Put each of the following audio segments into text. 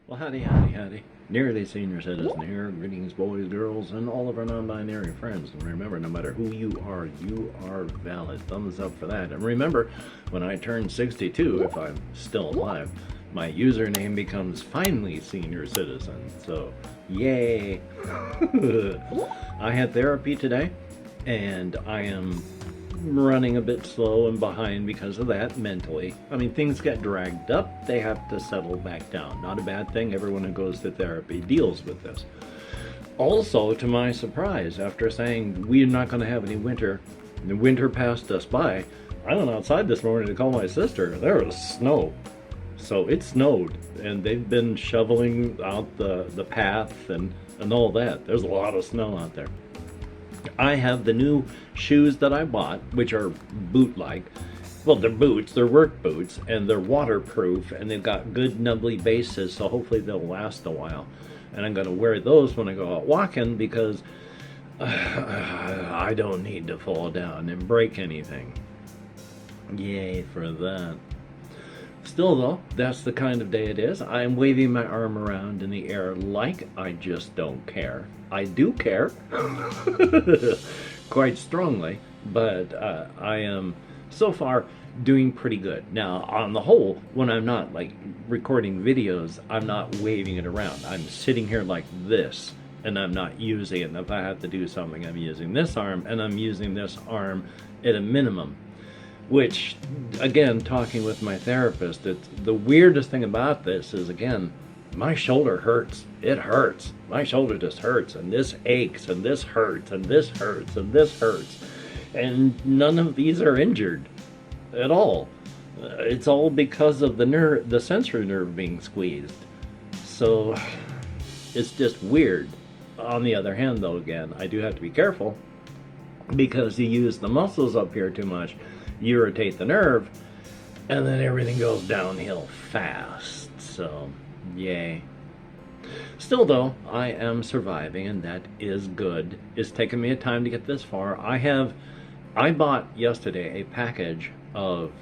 Well, howdy, howdy, howdy. Nearly senior citizen here. Greetings, boys, girls, and all of our non-binary friends. And remember, no matter who you are valid. Thumbs up for that. And remember, when I turn 62, if I'm still alive, my username becomes finally senior citizen. So, yay. I had therapy today, and I am running a bit slow and behind because of that mentally. I mean, things get dragged up, they have to settle back down. Not a bad thing. Everyone who goes to therapy deals with this. Also, to my surprise, after saying we're not going to have any winter, the winter passed us by, I went outside this morning to call my sister. There was snow. So it snowed, and they've been shoveling out the path and all that. There's a lot of snow out there. I have the new shoes that I bought, which are boot-like. Well, they're boots, they're work boots, and they're waterproof, and they've got good nubbly bases, so hopefully they'll last a while. And I'm going to wear those when I go out walking because I don't need to fall down and break anything. Yay for that. Still though, that's the kind of day it is. I'm waving my arm around in the air like I just don't care. I do care, quite strongly, but I am so far doing pretty good. Now, on the whole, when I'm not like recording videos, I'm not waving it around. I'm sitting here like this, and I'm not using it. And if I have to do something, I'm using this arm, and I'm using this arm at a minimum. Which, again, talking with my therapist, the weirdest thing about this is, again, my shoulder hurts. It hurts. My shoulder just hurts, and this aches, and this hurts, and this hurts, and this hurts. And none of these are injured at all. It's all because of the sensory nerve being squeezed. So, it's just weird. On the other hand, though, again, I do have to be careful because you use the muscles up here too much. You irritate the nerve, and then everything goes downhill fast. So, yay. Still though, I am surviving, and that is good. It's taken me a time to get this far. I bought yesterday a package of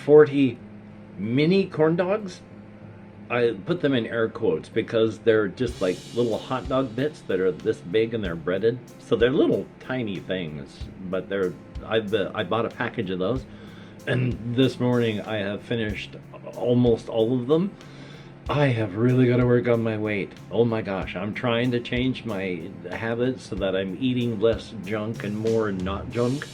40 mini corn dogs. I put them in air quotes because they're just like little hot dog bits that are this big and they're breaded. So they're little tiny things, but I bought a package of those, and this morning I have finished almost all of them. I have really got to work on my weight. Oh my gosh, I'm trying to change my habits so that I'm eating less junk and more not junk.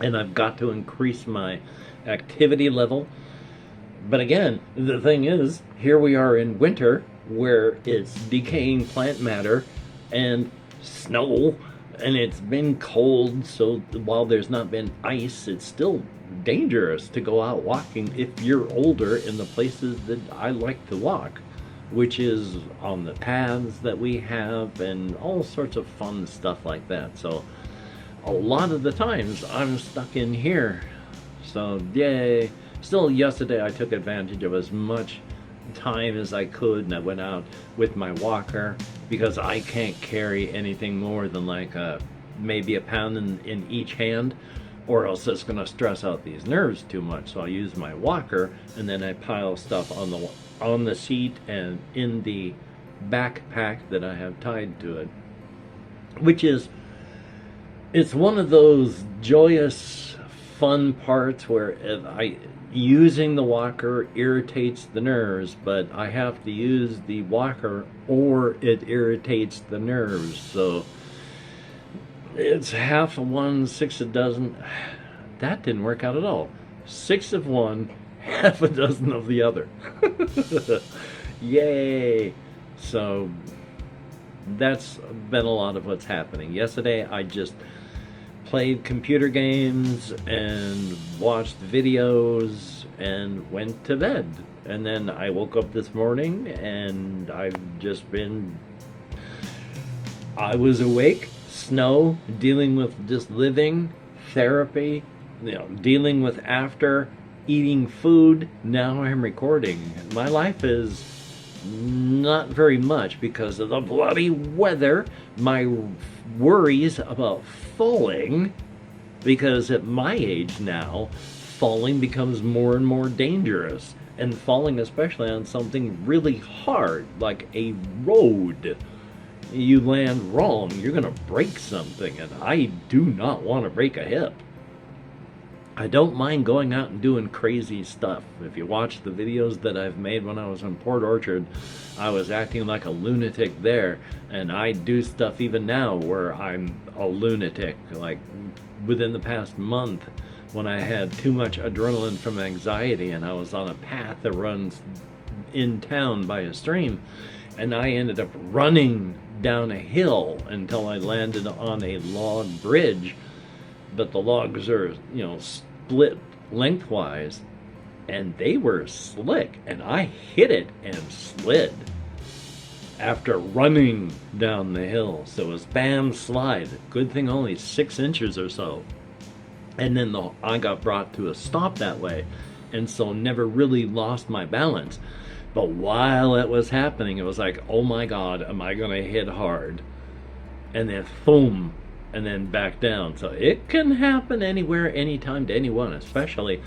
And I've got to increase my activity level. But again, the thing is, here we are in winter where it's decaying plant matter and snow, and it's been cold, so while there's not been ice, it's still dangerous to go out walking if you're older in the places that I like to walk, which is on the paths that we have and all sorts of fun stuff like that. So a lot of the times I'm stuck in here. So yay. Still, yesterday I took advantage of as much time as I could, and I went out with my walker because I can't carry anything more than like maybe a pound in each hand, or else it's going to stress out these nerves too much. So I use my walker, and then I pile stuff on the seat and in the backpack that I have tied to it, which is, it's one of those joyous fun parts where using the walker irritates the nerves, but I have to use the walker or it irritates the nerves. So it's half of one, six a dozen. That didn't work out at all. 6 of one, half a dozen of the other. Yay! So that's been a lot of what's happening. Yesterday I just played computer games and watched videos and went to bed. And then I woke up this morning and I was awake, snow, dealing with just living, therapy, dealing with after, eating food. Now I'm recording. My life is not very much because of the bloody weather. My worries about falling, because at my age now, falling becomes more and more dangerous. and falling especially on something really hard like a road. You land wrong, you're gonna break something, and I do not want to break a hip. I don't mind going out and doing crazy stuff. If you watch the videos that I've made when I was in Port Orchard, I was acting like a lunatic there, and I do stuff even now where I'm a lunatic. Like within the past month, when I had too much adrenaline from anxiety and I was on a path that runs in town by a stream, and I ended up running down a hill until I landed on a log bridge, but the logs are, split lengthwise, and they were slick, and I hit it and slid after running down the hill. So it was bam, slide. Good thing only 6 inches or so. And then I got brought to a stop that way, and so never really lost my balance. But while it was happening, it was like, oh my God, am I going to hit hard? And then boom, and then back down. So it can happen anywhere, anytime, to anyone, especially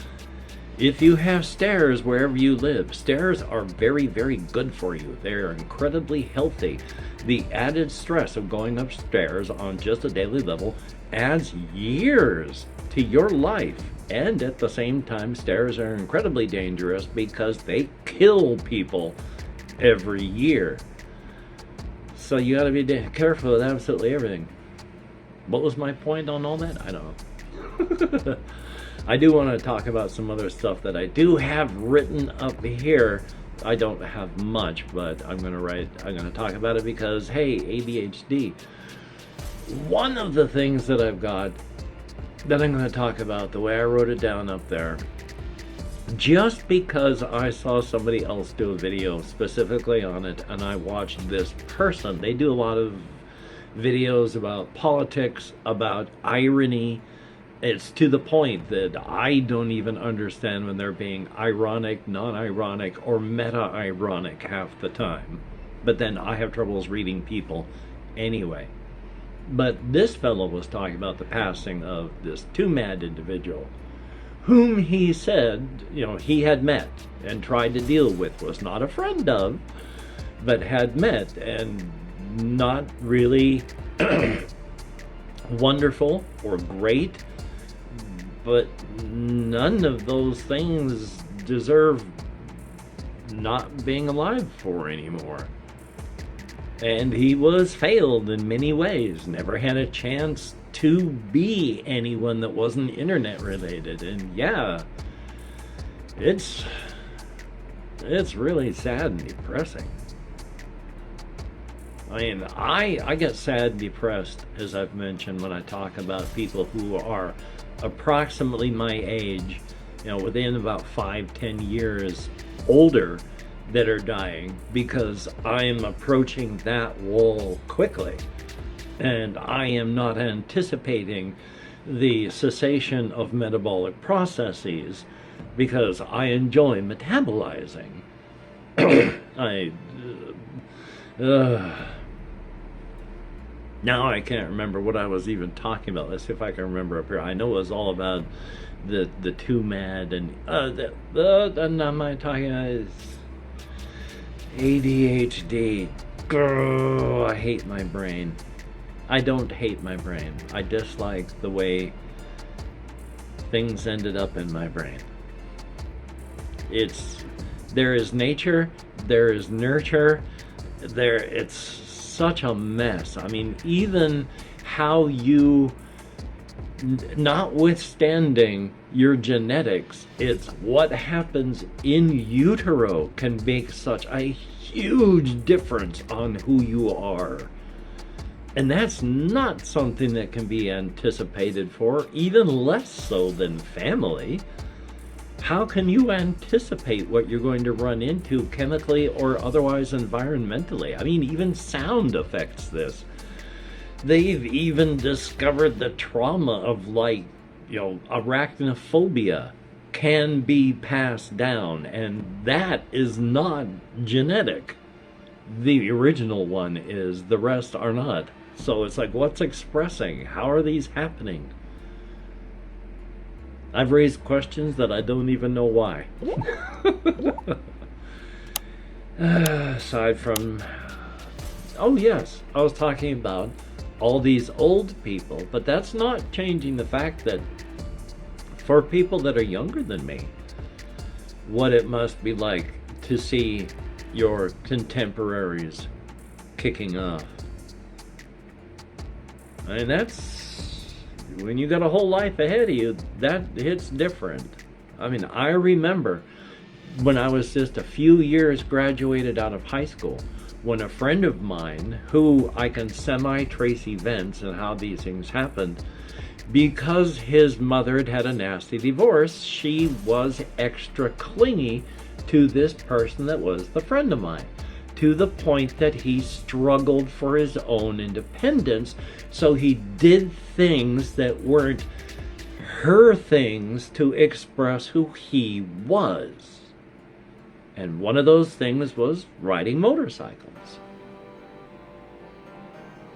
if you have stairs wherever you live. Stairs are very, very good for you. They are incredibly healthy. The added stress of going upstairs on just a daily level adds years to your life. And at the same time, stairs are incredibly dangerous because they kill people every year. So you got to be careful with absolutely everything. What was my point on all that? I don't know. I do want to talk about some other stuff that I do have written up here. I don't have much, but I'm going to talk about it because, hey, ADHD. One of the things that I've got that I'm going to talk about, the way I wrote it down up there, just because I saw somebody else do a video specifically on it, and I watched this person. They do a lot of videos about politics, about irony. It's to the point that I don't even understand when they're being ironic, non-ironic, or meta-ironic half the time. But then I have troubles reading people anyway. But this fellow was talking about the passing of this too-mad individual, whom he said, he had met and tried to deal with, was not a friend of, but had met, and not really wonderful or great, but none of those things deserve not being alive for anymore. And he was failed in many ways, never had a chance to be anyone that wasn't internet related. And yeah, it's really sad and depressing. I mean, I get sad and depressed, as I've mentioned, when I talk about people who are approximately my age, within about 5-10 years older, that are dying, because I am approaching that wall quickly, and I am not anticipating the cessation of metabolic processes because I enjoy metabolizing. Now I can't remember what I was even talking about. Let's see if I can remember up here. I know it was all about the too mad and and am I talking about ADHD? Grrr, I hate my brain. I don't hate my brain. I dislike the way things ended up in my brain. There is nature, there is nurture, it's such a mess. I mean, even how you, notwithstanding your genetics, it's what happens in utero can make such a huge difference on who you are. And that's not something that can be anticipated for, even less so than family. How can you anticipate what you're going to run into chemically or otherwise environmentally? I mean, even sound affects this. They've even discovered the trauma of arachnophobia can be passed down, and that is not genetic. The original one is, the rest are not. So it's like, what's expressing? How are these happening? I've raised questions that I don't even know why. Aside from, oh yes, I was talking about all these old people, but that's not changing the fact that for people that are younger than me, what it must be like to see your contemporaries kicking off. I mean, that's, when you got a whole life ahead of you, that hits different. I mean, I remember when I was just a few years graduated out of high school, when a friend of mine, who I can semi-trace events and how these things happened, because his mother had had a nasty divorce, she was extra clingy to this person that was the friend of mine, to the point that he struggled for his own independence, so he did things that weren't her things to express who he was. And one of those things was riding motorcycles.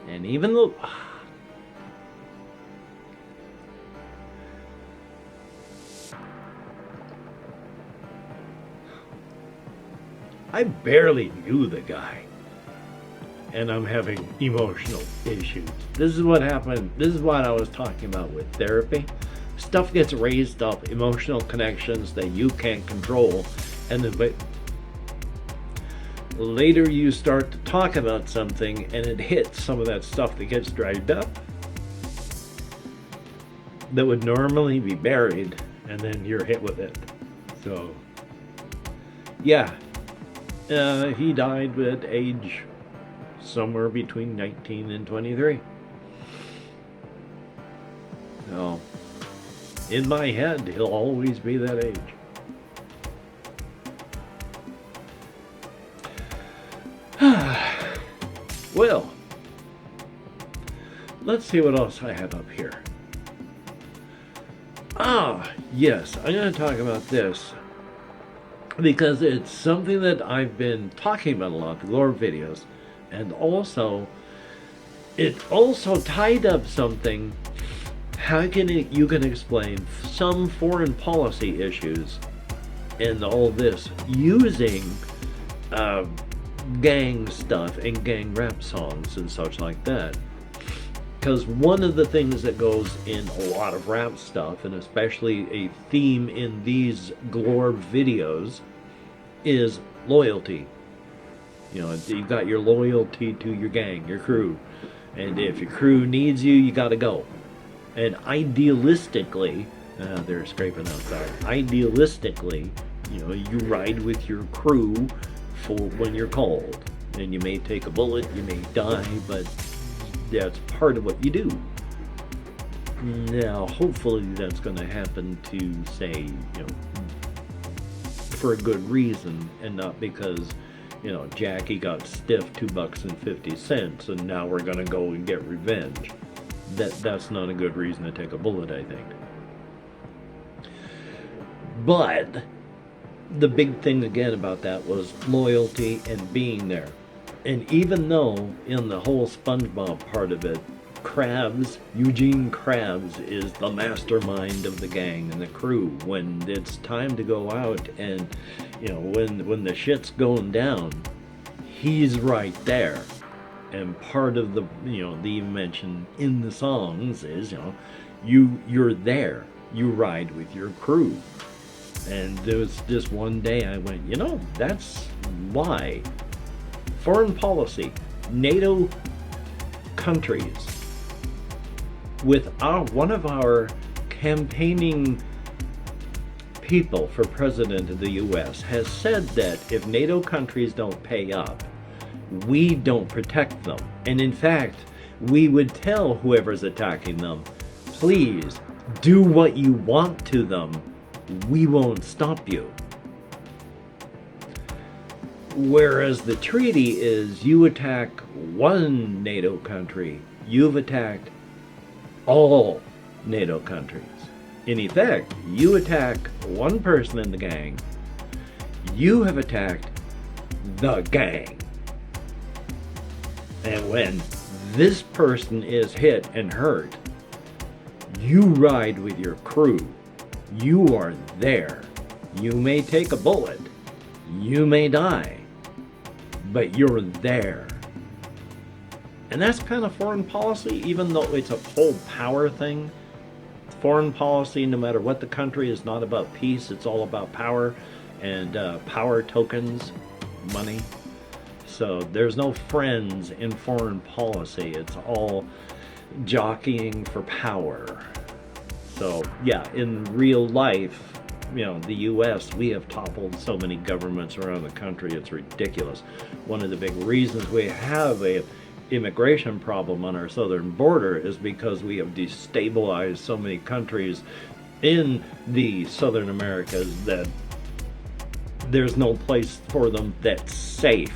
And even though I barely knew the guy, and I'm having emotional issues. This is what happened. This is what I was talking about with therapy. Stuff gets raised up, emotional connections that you can't control, and then later you start to talk about something and it hits some of that stuff that gets dragged up that would normally be buried, and then you're hit with it. So yeah, he died at age somewhere between 19 and 23. So in my head, he'll always be that age. Well, let's see what else I have up here. Yes, I'm going to talk about this because it's something that I've been talking about a lot, the lore videos, and also it also tied up something. How can you can explain some foreign policy issues and all this using gang stuff and gang rap songs and such like that? Because one of the things that goes in a lot of rap stuff, and especially a theme in these glorb videos, is loyalty. You know, you've got your loyalty to your gang, your crew, and if your crew needs you, you got to go. And idealistically, they're scraping outside. Idealistically, you know, you ride with your crew for when you're called, and you may take a bullet, you may die, but that's part of what you do. Now, hopefully that's going to happen to, say, you know, for a good reason, and not because, you know, Jackie got stiff $2.50 and now we're going to go and get revenge. That's not a good reason to take a bullet, I think. But the big thing again about that was loyalty and being there. And even though in the whole SpongeBob part of it, Eugene Krabs is the mastermind of the gang and the crew, when it's time to go out and, you know, when the shit's going down, he's right there. And part of the, you know, the mention in the songs is, you know, you're there, you ride with your crew. And there was just one day I went, you know, that's why foreign policy, NATO countries, with one of our campaigning people for president of the US has said that if NATO countries don't pay up, we don't protect them. And in fact, we would tell whoever's attacking them, please do what you want to them. We won't stop you. Whereas the treaty is, you attack one NATO country, you've attacked all NATO countries. In effect, you attack one person in the gang, you have attacked the gang. And when this person is hit and hurt, you ride with your crew. You are there. You may take a bullet. You may die. But you're there. And that's kind of foreign policy, even though it's a whole power thing. Foreign policy, no matter what the country, is not about peace. It's all about power and power tokens, money. So there's no friends in foreign policy. It's all jockeying for power. So yeah, in real life, the U.S., we have toppled so many governments around the country. It's ridiculous. One of the big reasons we have a immigration problem on our southern border is because we have destabilized so many countries in the southern Americas that there's no place for them that's safe.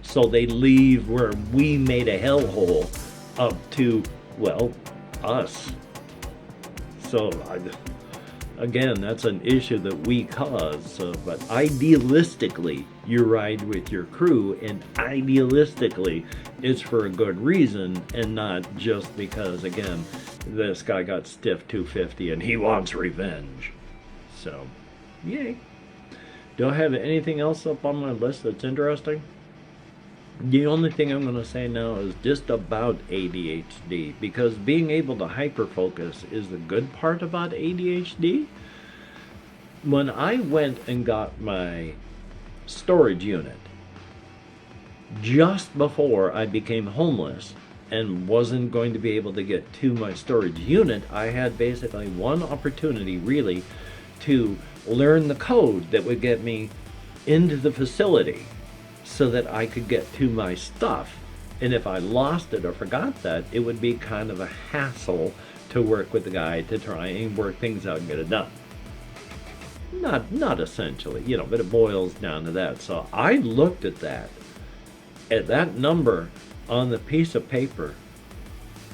So they leave where we made a hellhole up to, well, us. So again, that's an issue that we cause. But idealistically, you ride with your crew, and idealistically, it's for a good reason, and not just because, again, this guy got stiff 250 and he wants revenge. So, yay. Do I have anything else up on my list that's interesting? The only thing I'm going to say now is just about ADHD, because being able to hyperfocus is the good part about ADHD. When I went and got my storage unit, just before I became homeless and wasn't going to be able to get to my storage unit, I had basically one opportunity really to learn the code that would get me into the facility, so that I could get to my stuff. And if I lost it or forgot that, it would be kind of a hassle to work with the guy to try and work things out and get it done. Not essentially, but it boils down to that. So I looked at that number on the piece of paper,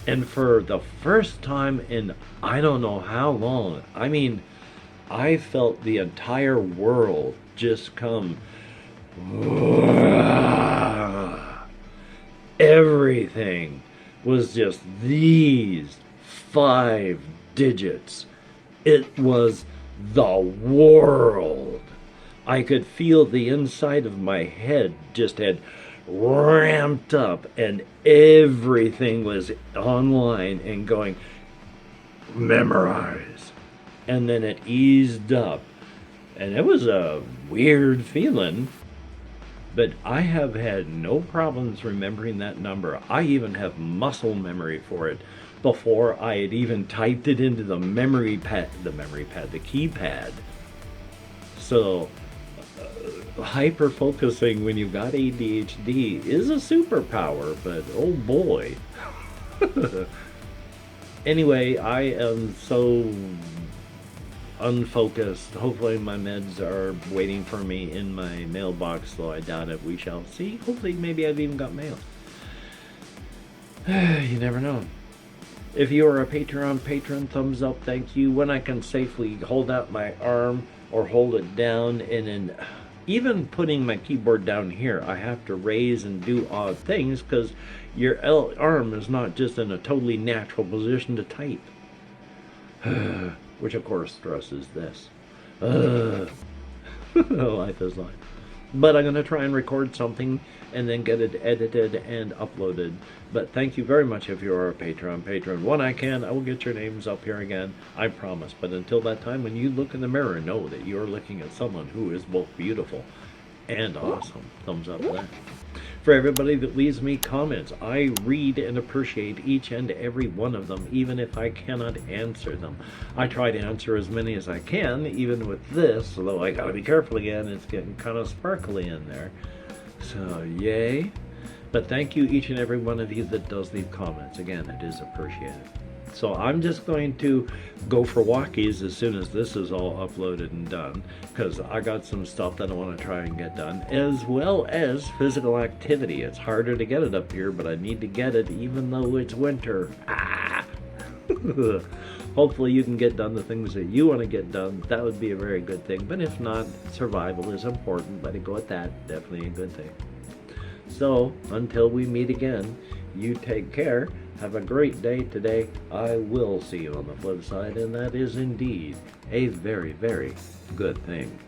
and for the first time in I don't know how long, I felt the entire world just come. Everything was just these 5 digits. It was the world. I could feel the inside of my head just had ramped up, and everything was online and going, memorize. And then it eased up, and it was a weird feeling. But I have had no problems remembering that number. I even have muscle memory for it before I had even typed it into the keypad. So, hyper focusing when you've got ADHD is a superpower, but oh boy. Anyway, I am so unfocused. Hopefully my meds are waiting for me in my mailbox, though I doubt it. We shall see. Hopefully maybe I've even got mail. You never know. If you are a Patreon patron, thumbs up, thank you. When I can safely hold out my arm or hold it down, and then even putting my keyboard down here, I have to raise and do odd things because your arm is not just in a totally natural position to type. Which of course stresses this. Life is life. But I'm going to try and record something and then get it edited and uploaded. But thank you very much if you are a Patreon patron. When I can, I will get your names up here again. I promise. But until that time, when you look in the mirror, know that you're looking at someone who is both beautiful and awesome. Thumbs up for that. For everybody that leaves me comments, I read and appreciate each and every one of them, even if I cannot answer them. I try to answer as many as I can, even with this, although I gotta be careful again, it's getting kind of sparkly in there. So, yay. But thank you each and every one of you that does leave comments. Again, it is appreciated. So I'm just going to go for walkies as soon as this is all uploaded and done, because I got some stuff that I want to try and get done, as well as physical activity. It's harder to get it up here, but I need to get it even though it's winter. Ah! Hopefully you can get done the things that you want to get done. That would be a very good thing. But if not, survival is important. Let it go at that. Definitely a good thing. So, until we meet again, you take care. Have a great day today. I will see you on the flip side, and that is indeed a very, very good thing.